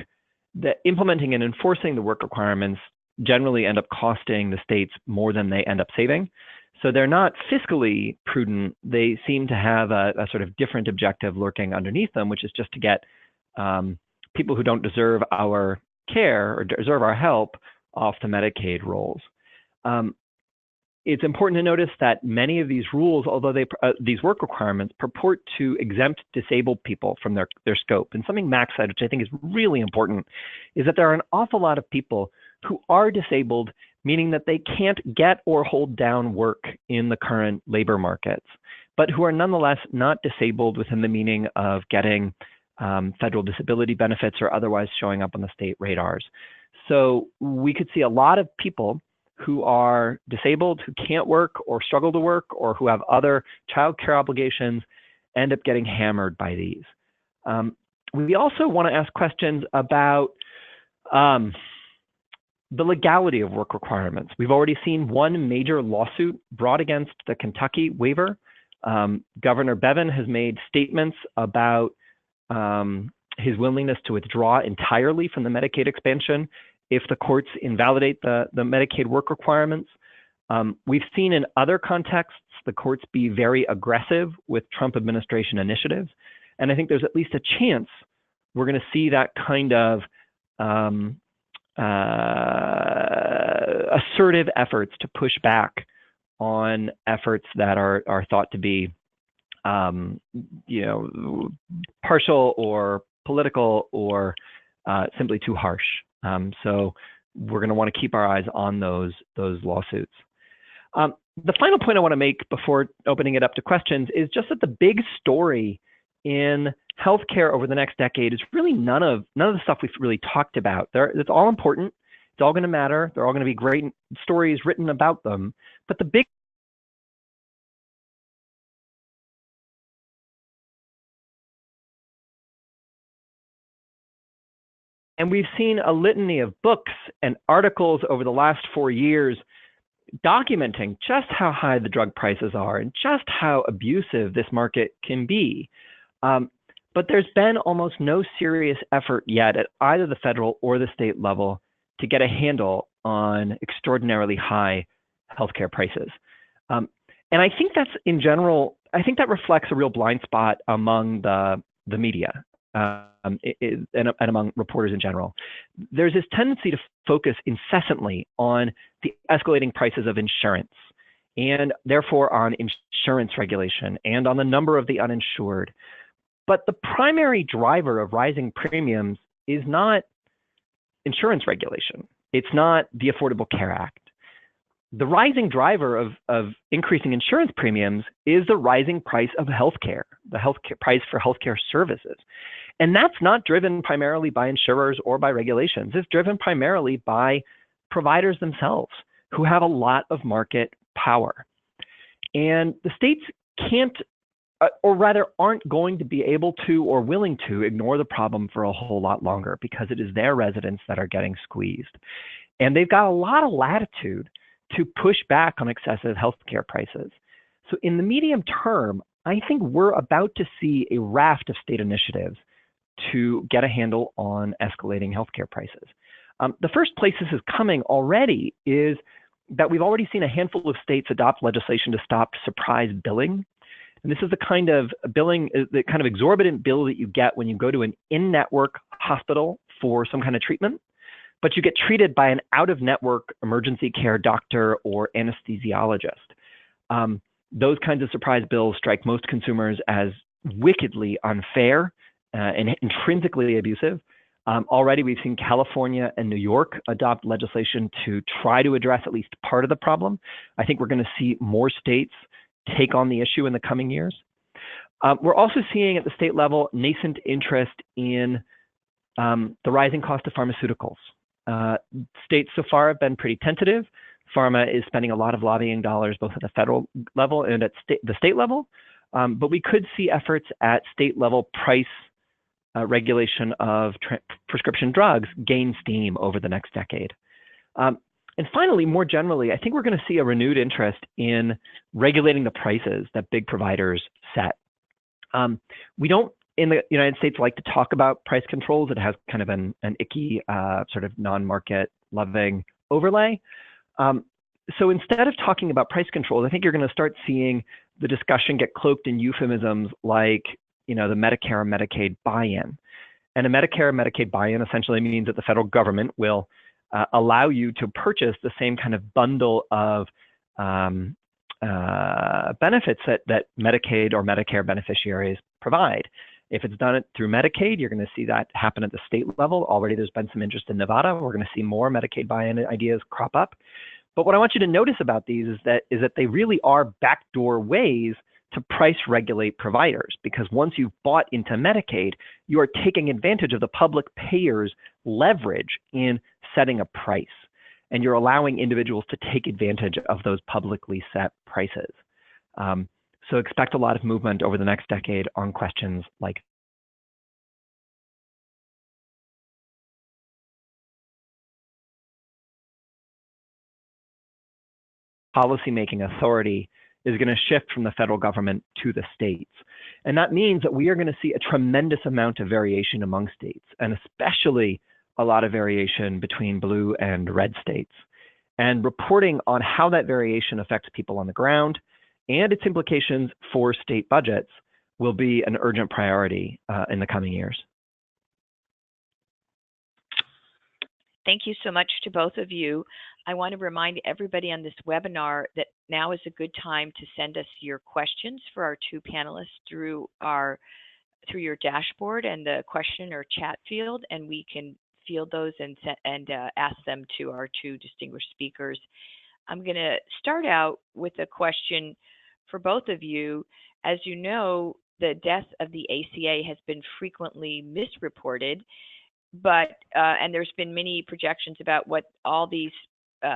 That implementing and enforcing the work requirements generally end up costing the states more than they end up saving. So they're not fiscally prudent. They seem to have a sort of different objective lurking underneath them, which is just to get people who don't deserve our care or deserve our help off the Medicaid rolls. It's important to notice that many of these rules, although these work requirements purport to exempt disabled people from their scope. And something Max said, which I think is really important, is that there are an awful lot of people who are disabled, meaning that they can't get or hold down work in the current labor markets, but who are nonetheless not disabled within the meaning of getting federal disability benefits or otherwise showing up on the state radars. So we could see a lot of people who are disabled, who can't work or struggle to work, or who have other child care obligations end up getting hammered by these. We also want to ask questions about the legality of work requirements. We've already seen one major lawsuit brought against the Kentucky waiver. Governor Bevin has made statements about his willingness to withdraw entirely from the Medicaid expansion if the courts invalidate the Medicaid work requirements. We've seen in other contexts the courts be very aggressive with Trump administration initiatives. And I think there's at least a chance we're going to see that kind of assertive efforts to push back on efforts that are thought to be partial or political or simply too harsh. So we're going to want to keep our eyes on those lawsuits. The final point I want to make before opening it up to questions is just that the big story in healthcare over the next decade is really none of the stuff we've really talked about. It's all important. It's all going to matter. They're all going to be great stories written about them. But the big And we've seen a litany of books and articles over the last 4 years documenting just how high the drug prices are and just how abusive this market can be. But there's been almost no serious effort yet at either the federal or the state level to get a handle on extraordinarily high healthcare prices. And I think that's, in general, I think that reflects a real blind spot among the media and among reporters in general. There's this tendency to focus incessantly on the escalating prices of insurance and therefore on insurance regulation and on the number of the uninsured. But the primary driver of rising premiums is not insurance regulation. It's not the Affordable Care Act. The rising driver of increasing insurance premiums is the rising price of healthcare, the healthcare price for healthcare services. And that's not driven primarily by insurers or by regulations. It's driven primarily by providers themselves who have a lot of market power. And the states can't, or rather aren't going to be able to or willing to ignore the problem for a whole lot longer because it is their residents that are getting squeezed. And they've got a lot of latitude to push back on excessive healthcare prices. So in the medium term, I think we're about to see a raft of state initiatives to get a handle on escalating healthcare prices. The first place this is coming already is that we've already seen a handful of states adopt legislation to stop surprise billing. And this is the kind of billing, the kind of exorbitant bill that you get when you go to an in-network hospital for some kind of treatment, but you get treated by an out-of-network emergency care doctor or anesthesiologist. Those kinds of surprise bills strike most consumers as wickedly unfair and intrinsically abusive. Already we've seen California and New York adopt legislation to try to address at least part of the problem. I think we're going to see more states take on the issue in the coming years. We're also seeing at the state level nascent interest in the rising cost of pharmaceuticals. States so far have been pretty tentative. Pharma is spending a lot of lobbying dollars both at the federal level and at the state level, but we could see efforts at state level price regulation of prescription drugs gain steam over the next decade. And finally, more generally, I think we're going to see a renewed interest in regulating the prices that big providers set. We don't, in the United States, like to talk about price controls. It has kind of an icky sort of non-market loving overlay. So instead of talking about price controls, I think you're going to start seeing the discussion get cloaked in euphemisms like, the Medicare and Medicaid buy-in. And a Medicare and Medicaid buy-in essentially means that the federal government will allow you to purchase the same kind of bundle of benefits that Medicaid or Medicare beneficiaries provide. If it's done through Medicaid, you're going to see that happen at the state level. Already there's been some interest in Nevada. We're going to see more Medicaid buy-in ideas crop up. But what I want you to notice about these is that they really are backdoor ways to price regulate providers, because once you've bought into Medicaid, you are taking advantage of the public payers' leverage in setting a price, and you're allowing individuals to take advantage of those publicly set prices. So expect a lot of movement over the next decade on questions like policymaking authority is going to shift from the federal government to the states. And that means that we are going to see a tremendous amount of variation among states, and especially a lot of variation between blue and red states. And reporting on how that variation affects people on the ground and its implications for state budgets will be an urgent priority in the coming years. Thank you so much to both of you. I want to remind everybody on this webinar that now is a good time to send us your questions for our two panelists through your dashboard and the question or chat field, and we can field those and ask them to our two distinguished speakers. I'm going to start out with a question for both of you. As you know, the death of the ACA has been frequently misreported, but and there's been many projections about what all these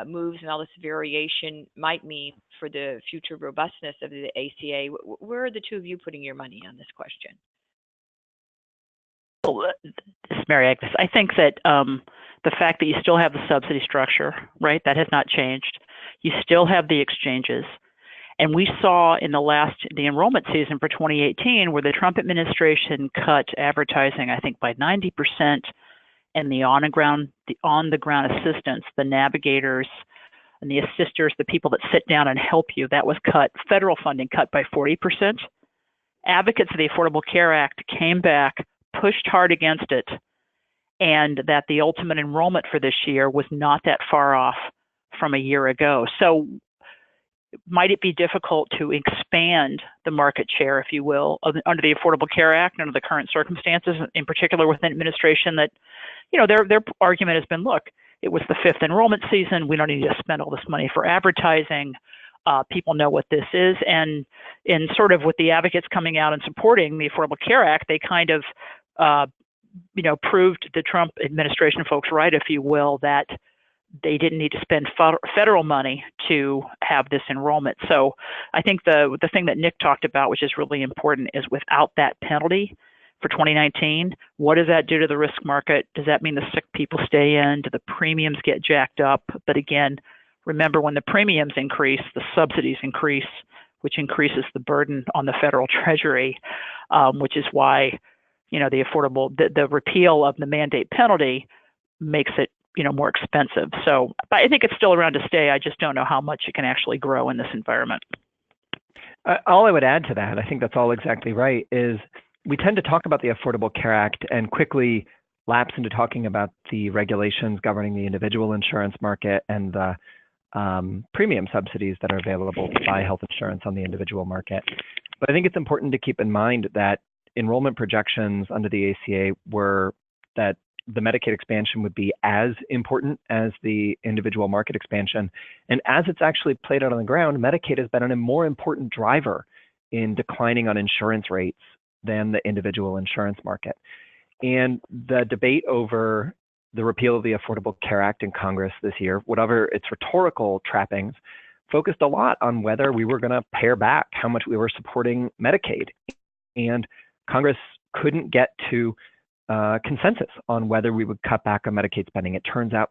moves and all this variation might mean for the future robustness of the ACA. Where are the two of you putting your money on this question? this is Mary Agnes. I think that the fact that you still have the subsidy structure, right, that has not changed. You still have the exchanges. And we saw in the enrollment season for 2018, where the Trump administration cut advertising, I think, by 90%, and the on-the-ground assistance, the navigators and the assisters, the people that sit down and help you, that was cut, federal funding cut by 40%. Advocates of the Affordable Care Act came back, pushed hard against it, and that the ultimate enrollment for this year was not that far off from a year ago. So might it be difficult to expand the market share, if you will, under the Affordable Care Act, under the current circumstances, in particular with an administration that, their argument has been, look, it was the fifth enrollment season. We don't need to spend all this money for advertising. People know what this is. And in sort of with the advocates coming out and supporting the Affordable Care Act, they kind of, proved the Trump administration folks right, if you will, that they didn't need to spend federal money to have this enrollment. So I think the thing that Nick talked about, which is really important, is without that penalty for 2019, what does that do to the risk market? Does that mean the sick people stay in? Do the premiums get jacked up? But again, remember, when the premiums increase, the subsidies increase, which increases the burden on the federal treasury, which is why, the repeal of the mandate penalty makes it, more expensive. So, but I think it's still around to stay. I just don't know how much it can actually grow in this environment. All I would add to that, I think that's all exactly right, is we tend to talk about the Affordable Care Act and quickly lapse into talking about the regulations governing the individual insurance market and the premium subsidies that are available to buy health insurance on the individual market. But I think it's important to keep in mind that enrollment projections under the ACA were that the Medicaid expansion would be as important as the individual market expansion. And as it's actually played out on the ground, Medicaid has been a more important driver in declining uninsurance rates than the individual insurance market. And the debate over the repeal of the Affordable Care Act in Congress this year, whatever its rhetorical trappings, focused a lot on whether we were going to pare back how much we were supporting Medicaid. And Congress couldn't get to consensus on whether we would cut back on Medicaid spending. It turns out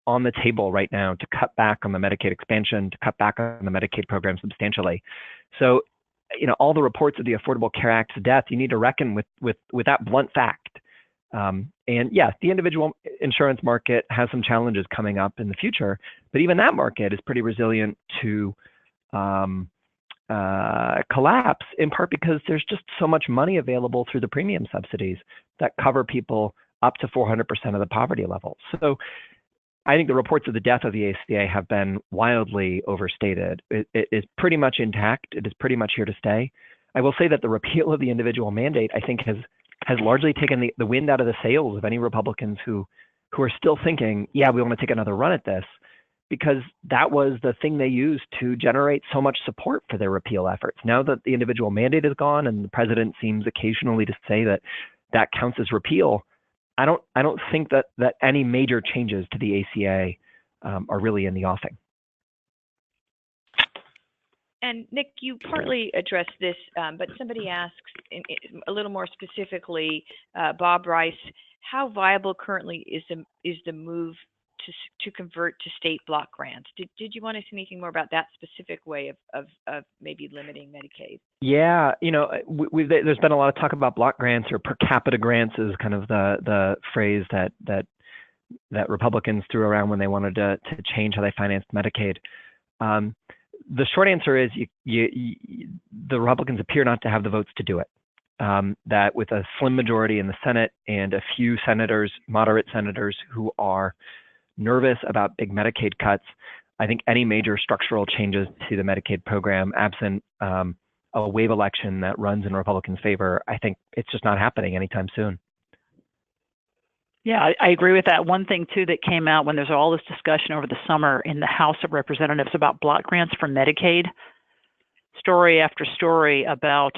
on the table right now to cut back on the Medicaid expansion, to cut back on the Medicaid program substantially. So, all the reports of the Affordable Care Act's death, you need to reckon with that blunt fact. And yes, the individual insurance market has some challenges coming up in the future, but even that market is pretty resilient to collapse, in part because there's just so much money available through the premium subsidies that cover people up to 400% of the poverty level. So I think the reports of the death of the ACA have been wildly overstated. It is pretty much intact. It is pretty much here to stay. I will say that the repeal of the individual mandate, I think, has largely taken the wind out of the sails of any Republicans who are still thinking, yeah, we want to take another run at this, because that was the thing they used to generate so much support for their repeal efforts. Now that the individual mandate is gone and the president seems occasionally to say that counts as repeal, I don't think that any major changes to the ACA are really in the offing. And Nick, you partly addressed this, but somebody asks a little more specifically, Bob Rice, how viable currently is the move to convert to state block grants? Did you want to say anything more about that specific way of maybe limiting Medicaid? Yeah, there's been a lot of talk about block grants, or per capita grants is kind of the phrase that Republicans threw around when they wanted to change how they financed Medicaid. The short answer is the Republicans appear not to have the votes to do it. That with a slim majority in the Senate and a few senators, moderate senators, who are nervous about big Medicaid cuts, I think any major structural changes to the Medicaid program, absent a wave election that runs in Republicans' favor, I think it's just not happening anytime soon. Yeah, I agree with that. One thing, too, that came out when there's all this discussion over the summer in the House of Representatives about block grants for Medicaid. story after story about,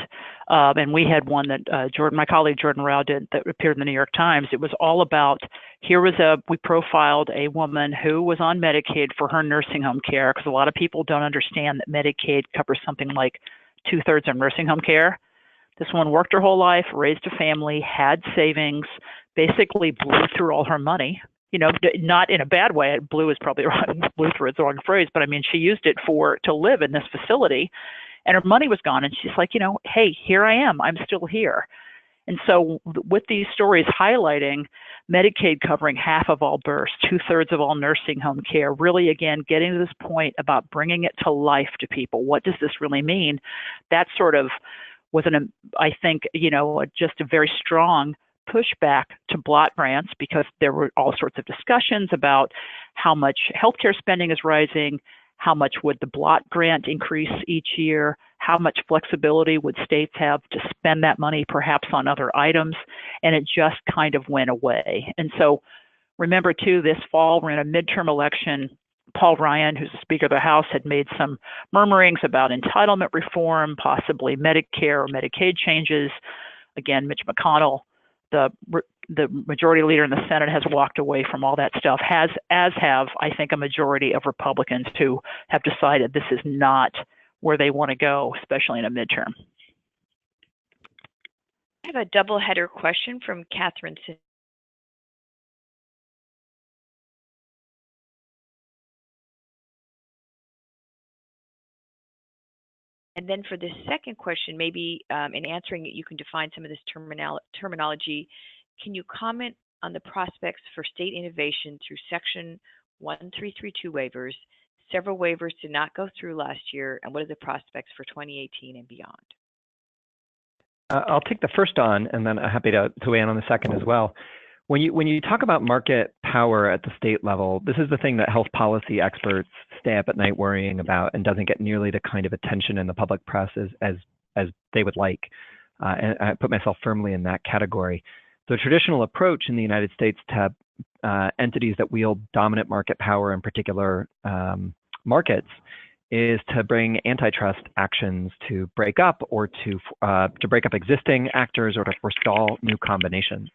and we had one that my colleague Jordan Rao did that appeared in the New York Times. It was all about, we profiled a woman who was on Medicaid for her nursing home care, because a lot of people don't understand that Medicaid covers something like 2/3 of nursing home care. This woman worked her whole life, raised a family, had savings, basically blew through all her money. Not in a bad way. Blew is probably wrong. Blew through is the wrong phrase, but I mean, she used it to live in this facility, and her money was gone. And she's like, hey, here I am. I'm still here. And so with these stories highlighting Medicaid covering half of all births, 2/3 of all nursing home care, really, again, getting to this point about bringing it to life to people. What does this really mean? That sort of was, I think, just a very strong pushback to block grants, because there were all sorts of discussions about how much healthcare spending is rising, how much would the block grant increase each year, how much flexibility would states have to spend that money perhaps on other items, and it just kind of went away. And so remember, too, this fall we're in a midterm election. Paul Ryan, who's the Speaker of the House, had made some murmurings about entitlement reform, possibly Medicare or Medicaid changes. Again, Mitch McConnell, the majority leader in the Senate, has walked away from all that stuff, as have, I think, a majority of Republicans who have decided this is not where they want to go, especially in a midterm. I have a double header question from Catherine. And then for the second question, maybe in answering it, you can define some of this terminology. Can you comment on the prospects for state innovation through Section 1332 waivers? Several waivers did not go through last year, and what are the prospects for 2018 and beyond? I'll take the first on, and then I'm happy to weigh in on the second as well. When you talk about market power at the state level, this is the thing that health policy experts stay up at night worrying about, and doesn't get nearly the kind of attention in the public press as they would like. And I put myself firmly in that category. The traditional approach in the United States to entities that wield dominant market power in particular markets is to bring antitrust actions to break up, or to break up existing actors, or to forestall new combinations.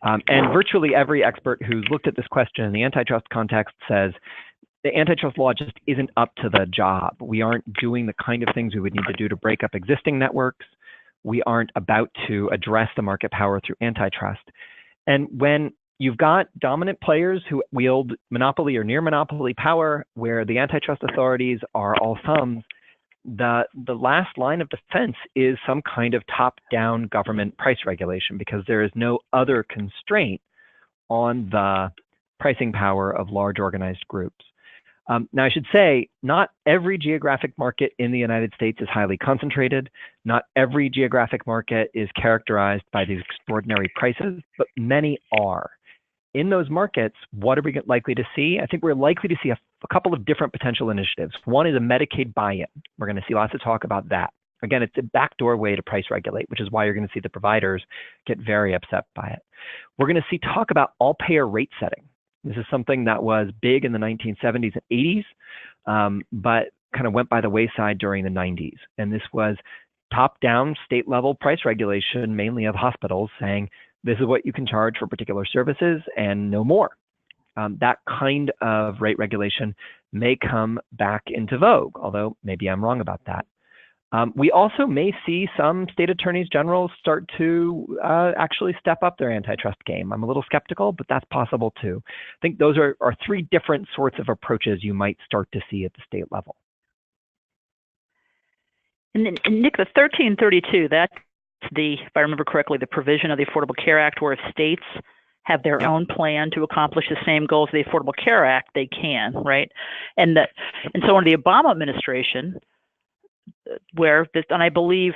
And virtually every expert who's looked at this question in the antitrust context says the antitrust law just isn't up to the job. We aren't doing the kind of things we would need to do to break up existing networks. We aren't about to address the market power through antitrust. And when you've got dominant players who wield monopoly or near monopoly power, where the antitrust authorities are all thumbs, the last line of defense is some kind of top-down government price regulation, because there is no other constraint on the pricing power of large organized groups. Now, I should say, not every geographic market in the United States is highly concentrated. Not every geographic market is characterized by these extraordinary prices, but many are. In those markets, what are we likely to see? I think we're likely to see a couple of different potential initiatives. One is a Medicaid buy-in. We're going to see lots of talk about that. Again, it's a backdoor way to price regulate, which is why you're going to see the providers get very upset by it. We're going to see talk about all-payer rate setting. This is something that was big in the 1970s and 80s, but kind of went by the wayside during the 90s. And this was top-down state-level price regulation, mainly of hospitals, saying, this is what you can charge for particular services and no more. That kind of rate regulation may come back into vogue, although maybe I'm wrong about that. We also may see some state attorneys general start to actually step up their antitrust game. I'm a little skeptical, but that's possible too. I think those are three different sorts of approaches you might start to see at the state level. And then, Nick, the 1332, that's if I remember correctly, the provision of the Affordable Care Act, where if states have their own plan to accomplish the same goals of the Affordable Care Act, they can, right? And so under the Obama administration, and I believe,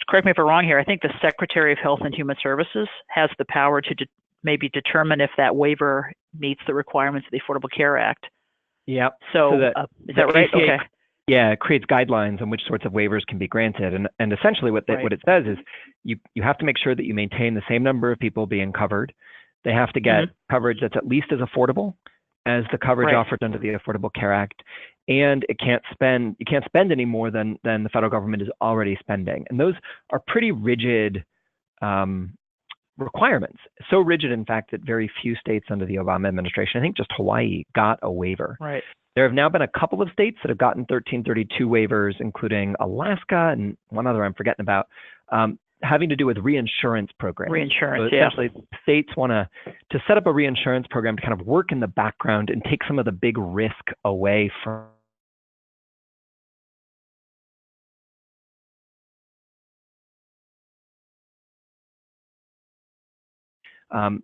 correct me if I'm wrong here, I think the Secretary of Health and Human Services has the power to maybe determine if that waiver meets the requirements of the Affordable Care Act. Yep. So is that right? ACA, okay. Yeah, it creates guidelines on which sorts of waivers can be granted. And essentially what it says is you have to make sure that you maintain the same number of people being covered. They have to get coverage that's at least as affordable as the coverage offered under the Affordable Care Act. and you can't spend any more than the federal government is already spending. And those are pretty rigid requirements. So rigid, in fact, that very few states under the Obama administration, I think just Hawaii, got a waiver. Right. There have now been a couple of states that have gotten 1332 waivers, including Alaska and one other I'm forgetting about, having to do with reinsurance programs. Reinsurance, so essentially, states want to set up a reinsurance program to kind of work in the background and take some of the big risk away from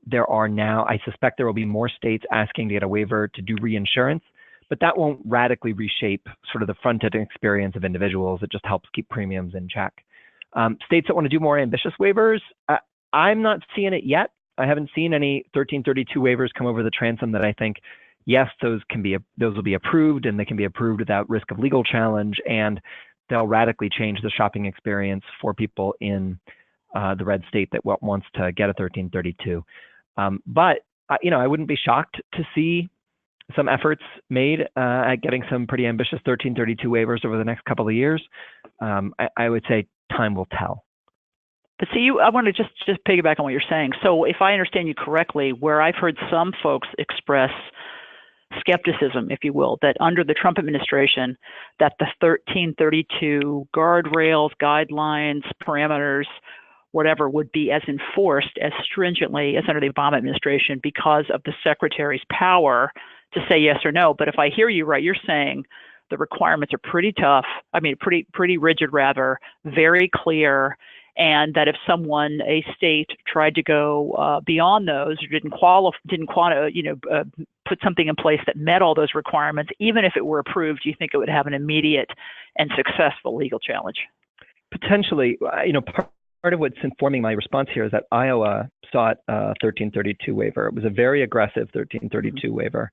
there are now, I suspect there will be more states asking to get a waiver to do reinsurance, but that won't radically reshape sort of the front-end experience of individuals. It just helps keep premiums in check. States that want to do more ambitious waivers, I'm not seeing it yet. I haven't seen any 1332 waivers come over the transom that I think, yes, those will be approved, and they can be approved without risk of legal challenge, and they'll radically change the shopping experience for people in the red state that wants to get a 1332. But I wouldn't be shocked to see some efforts made at getting some pretty ambitious 1332 waivers over the next couple of years. I would say time will tell. But see, I want to just piggyback on what you're saying. So if I understand you correctly, where I've heard some folks express skepticism, if you will, that under the Trump administration, that the 1332 guardrails, guidelines, parameters, whatever, would be as enforced as stringently as under the Obama administration because of the secretary's power to say yes or no. But if I hear you right, you're saying the requirements are pretty tough. I mean, pretty rigid, rather, very clear, and that if a state tried to go beyond those, or didn't put something in place that met all those requirements, even if it were approved, you think it would have an immediate and successful legal challenge? Potentially, part of what's informing my response here is that Iowa sought a 1332 waiver. It was a very aggressive 1332 waiver.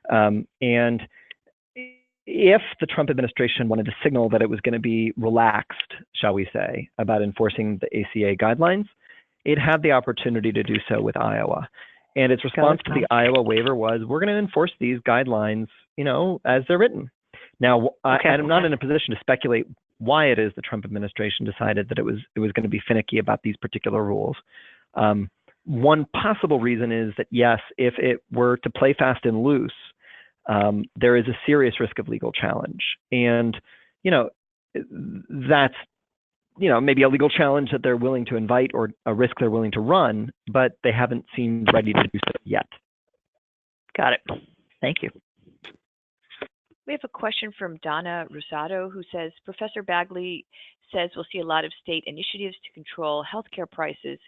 And if the Trump administration wanted to signal that it was going to be relaxed, shall we say, about enforcing the ACA guidelines, it had the opportunity to do so with Iowa. And its response to the Iowa waiver was, we're going to enforce these guidelines, as they're written. Now, I'm not in a position to speculate why it is the Trump administration decided that it was going to be finicky about these particular rules. One possible reason is that, yes, if it were to play fast and loose, there is a serious risk of legal challenge. And, that's, maybe a legal challenge that they're willing to invite or a risk they're willing to run, but they haven't seemed ready to do so yet. Got it. Thank you. We have a question from Donna Rosado, who says, Professor Bagley says we'll see a lot of state initiatives to control healthcare prices.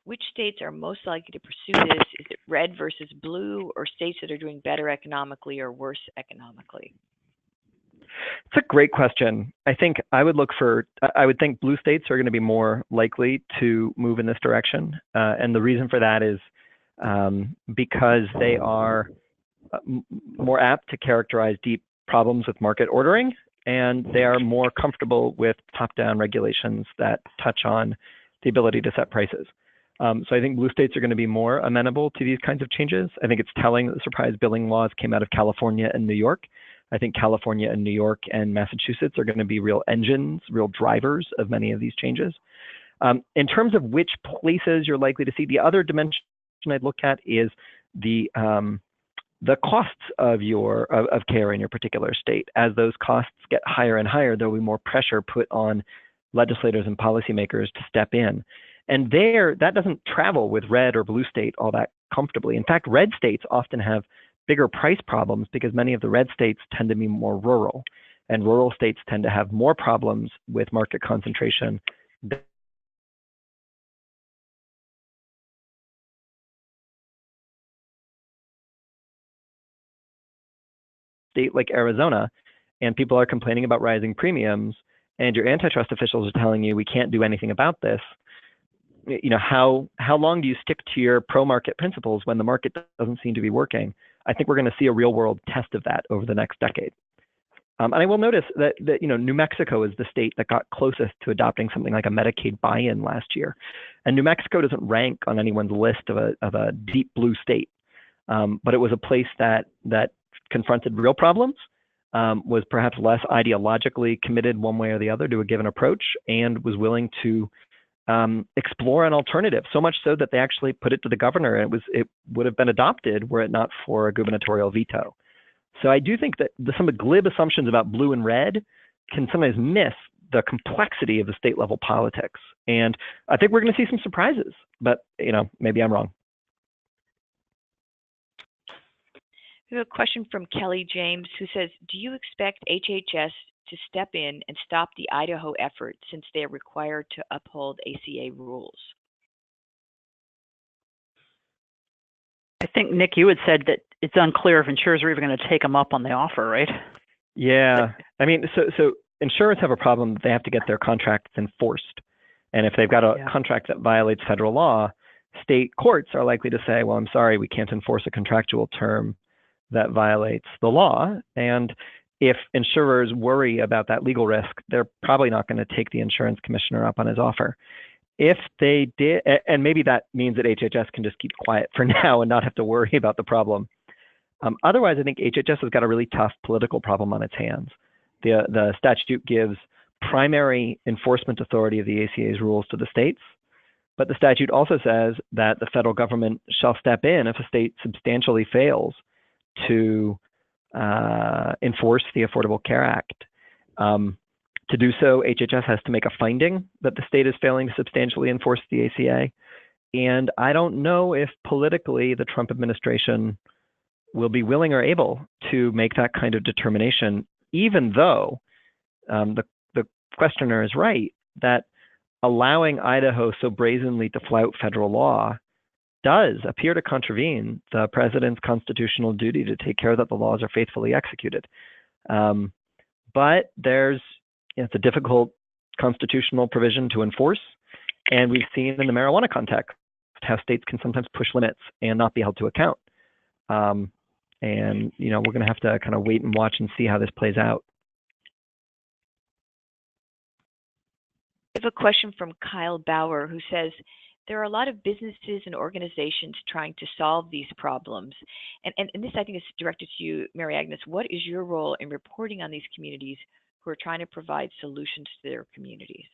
Which states are most likely to pursue this? Is it red versus blue, or states that are doing better economically or worse economically? It's a great question. I think I would think blue states are going to be more likely to move in this direction. And the reason for that is because they are more apt to characterize deep problems with market ordering, and they are more comfortable with top-down regulations that touch on the ability to set prices. So I think blue states are going to be more amenable to these kinds of changes. I think it's telling that the surprise billing laws came out of California and New York. I think California and New York and Massachusetts are going to be real engines, real drivers of many of these changes. In terms of which places you're likely to see, the other dimension I'd look at is the costs of care in your particular state. As those costs get higher and higher, there will be more pressure put on legislators and policymakers to step in. And that doesn't travel with red or blue state all that comfortably. In fact, red states often have bigger price problems because many of the red states tend to be more rural, and rural states tend to have more problems with market concentration. State like Arizona, and people are complaining about rising premiums, and your antitrust officials are telling you we can't do anything about this. How long do you stick to your pro-market principles when the market doesn't seem to be working? I think we're going to see a real-world test of that over the next decade. And I will notice that New Mexico is the state that got closest to adopting something like a Medicaid buy-in last year, and New Mexico doesn't rank on anyone's list of a deep blue state, but it was a place that confronted real problems was perhaps less ideologically committed one way or the other to a given approach and was willing to explore an alternative, so much so that they actually put it to the governor, and it would have been adopted were it not for a gubernatorial veto. So I do think that some of the glib assumptions about blue and red can sometimes miss the complexity of the state level politics. And I think we're going to see some surprises, but maybe I'm wrong. We have a question from Kelly James who says, do you expect HHS to step in and stop the Idaho effort since they are required to uphold ACA rules? I think, Nick, you had said that it's unclear if insurers are even going to take them up on the offer, right? Yeah. I mean, so insurers have a problem that they have to get their contracts enforced. And if they've got a contract that violates federal law, state courts are likely to say, well, I'm sorry, we can't enforce a contractual term that violates the law. And if insurers worry about that legal risk, they're probably not going to take the insurance commissioner up on his offer. If they did, and maybe that means that HHS can just keep quiet for now and not have to worry about the problem. Otherwise, I think HHS has got a really tough political problem on its hands. The statute gives primary enforcement authority of the ACA's rules to the states, but the statute also says that the federal government shall step in if a state substantially fails to enforce the Affordable Care Act. To do so, HHS has to make a finding that the state is failing to substantially enforce the ACA. And I don't know if politically the Trump administration will be willing or able to make that kind of determination, even though the questioner is right that allowing Idaho so brazenly to flout federal law does appear to contravene the president's constitutional duty to take care that the laws are faithfully executed. But it's a difficult constitutional provision to enforce, and we've seen in the marijuana context how states can sometimes push limits and not be held to account. And we're going to have to kind of wait and watch and see how this plays out. I have a question from Kyle Bauer who says, there are a lot of businesses and organizations trying to solve these problems. And this, I think, is directed to you, Mary Agnes. What is your role in reporting on these communities who are trying to provide solutions to their communities?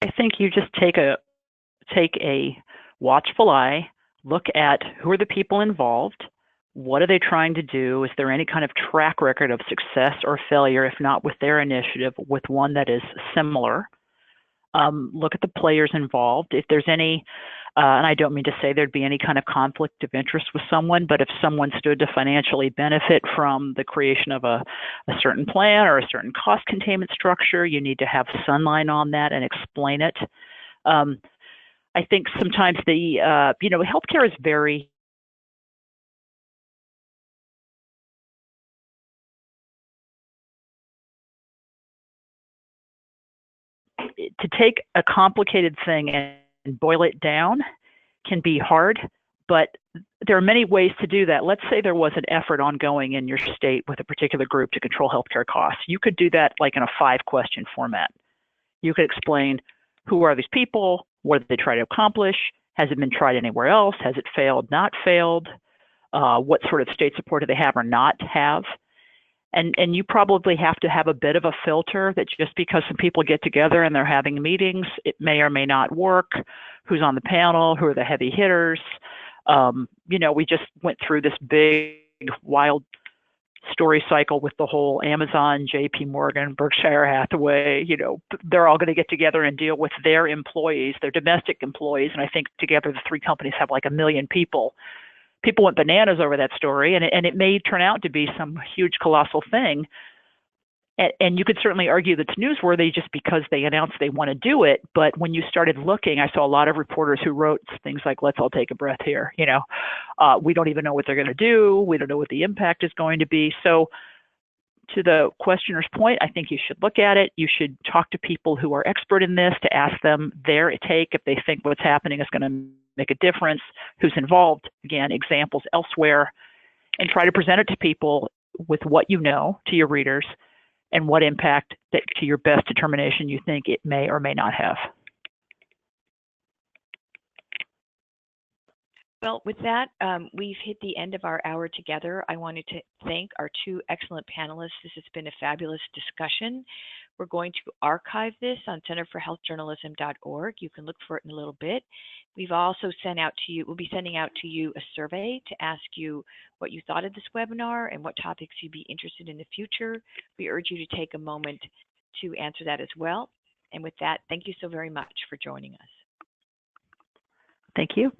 I think you just take a watchful eye, look at who are the people involved, what are they trying to do, is there any kind of track record of success or failure, if not with their initiative, with one that is similar. Look at the players involved. If there's any, and I don't mean to say there'd be any kind of conflict of interest with someone, but if someone stood to financially benefit from the creation of a certain plan or a certain cost containment structure, you need to have sunlight on that and explain it. I think sometimes healthcare is very to take a complicated thing and boil it down can be hard, but there are many ways to do that. Let's say there was an effort ongoing in your state with a particular group to control healthcare costs. You could do that like in a 5-question format. You could explain, who are these people? What did they try to accomplish? Has it been tried anywhere else? Has it failed, not failed? What sort of state support do they have or not have? And you probably have to have a bit of a filter that just because some people get together and they're having meetings, it may or may not work. Who's on the panel? Who are the heavy hitters? We just went through this big, wild story cycle with the whole Amazon, JP Morgan, Berkshire Hathaway. They're all going to get together and deal with their employees, their domestic employees. And I think together the 3 companies have like 1 million people. People went bananas over that story, and it may turn out to be some huge, colossal thing. And you could certainly argue that's newsworthy just because they announced they want to do it. But when you started looking, I saw a lot of reporters who wrote things like, let's all take a breath here. We don't even know what they're going to do. We don't know what the impact is going to be. So to the questioner's point, I think you should look at it. You should talk to people who are expert in this to ask them their take if they think what's happening is going to make a difference, who's involved, again, examples elsewhere, and try to present it to people with what you know to your readers and what impact that to your best determination you think it may or may not have. Well, with that, we've hit the end of our hour together. I wanted to thank our two excellent panelists. This has been a fabulous discussion. We're going to archive this on centerforhealthjournalism.org. You can look for it in a little bit. We've also we'll be sending out to you a survey to ask you what you thought of this webinar and what topics you'd be interested in the future. We urge you to take a moment to answer that as well. And with that, thank you so very much for joining us. Thank you.